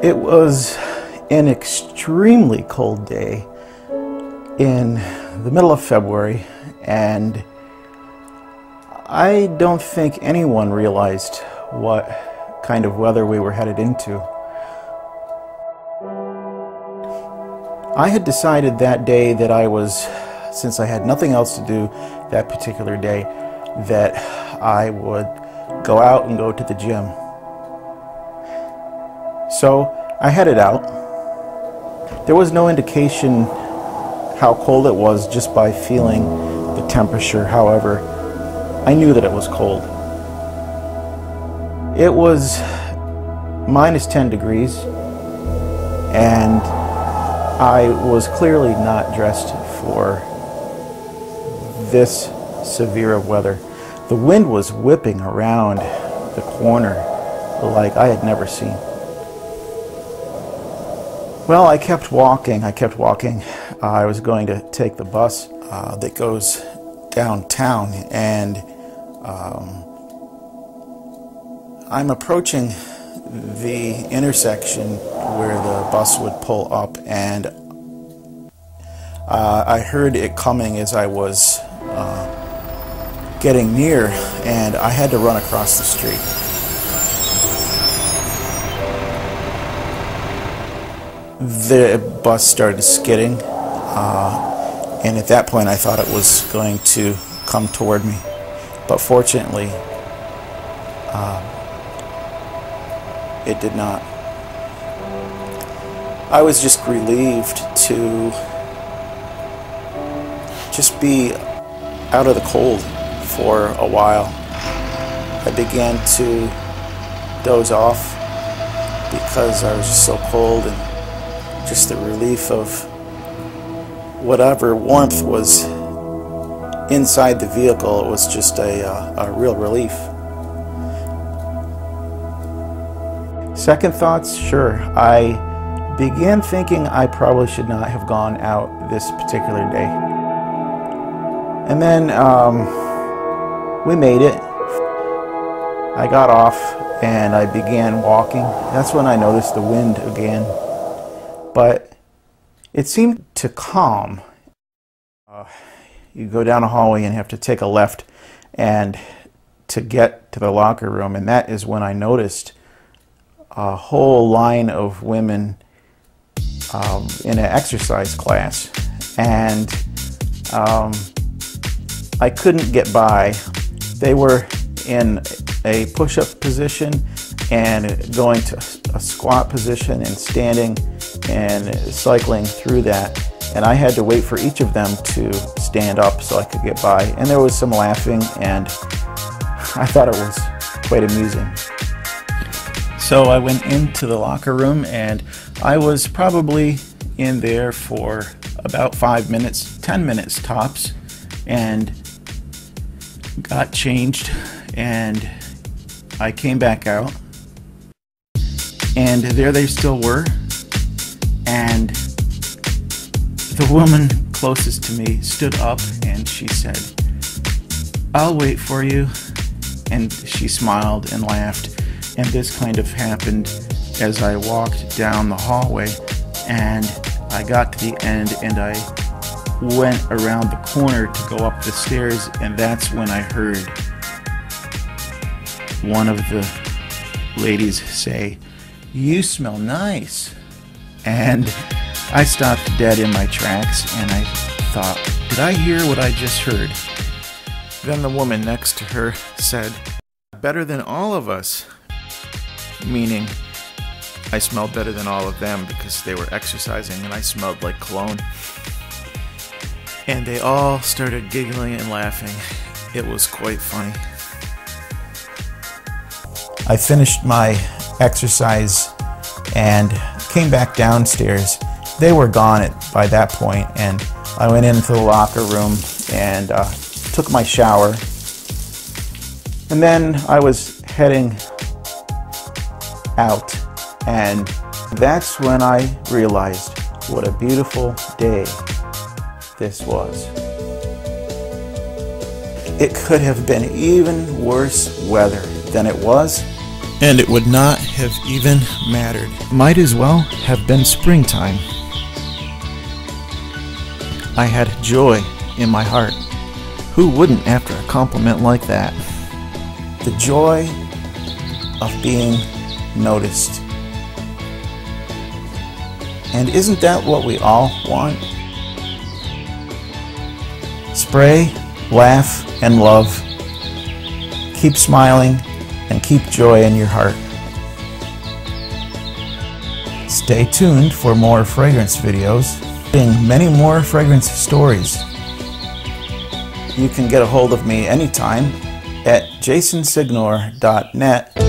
It was an extremely cold day in the middle of February, and I don't think anyone realized what kind of weather we were headed into. I had decided that day that since I had nothing else to do that particular day, that I would go out and go to the gym. So I headed out. There was no indication how cold it was just by feeling the temperature. However, I knew that it was cold. It was minus 10 degrees, and I was clearly not dressed for this severe of weather. The wind was whipping around the corner like I had never seen. Well, I kept walking. I was going to take the bus that goes downtown, and I'm approaching the intersection where the bus would pull up, and I heard it coming as I was getting near, and I had to run across the street. The bus started skidding, and at that point I thought it was going to come toward me, but fortunately it did not. I was just relieved to just be out of the cold for a while. I began to doze off because I was just so cold, and just the relief of whatever warmth was inside the vehicle. It was just a real relief. Second thoughts, sure. I began thinking I probably should not have gone out this particular day. And then we made it. I got off and I began walking. That's when I noticed the wind again. But it seemed to calm. You go down a hallway and have to take a left and to get to the locker room, and that is when I noticed a whole line of women in an exercise class, and I couldn't get by. They were in a push-up position and going to a squat position and standing and cycling through that, and I had to wait for each of them to stand up so I could get by. And there was some laughing, and I thought it was quite amusing. So I went into the locker room, and I was probably in there for about 5 minutes, 10 minutes tops, and got changed, and I came back out, and there they still were. And the woman closest to me stood up and she said, "I'll wait for you." And she smiled and laughed. And this kind of happened as I walked down the hallway, and I got to the end and I went around the corner to go up the stairs, and that's when I heard one of the ladies say, "You smell nice." And I stopped dead in my tracks, and I thought, did I hear what I just heard? Then the woman next to her said, "Better than all of us," meaning I smelled better than all of them because they were exercising and I smelled like cologne. And they all started giggling and laughing. It was quite funny. I finished my exercise and came back downstairs. They were gone by that point, and I went into the locker room and took my shower. And then I was heading out, and that's when I realized what a beautiful day this was. It could have been even worse weather than it was, And it would not have even mattered. Might as well have been springtime. I had joy in my heart. Who wouldn't after a compliment like that? The joy of being noticed. And isn't that what we all want? Spray, laugh, and love. Keep smiling and keep joy in your heart. Stay tuned for more fragrance videos and many more fragrance stories. You can get a hold of me anytime at jasonsignor.net.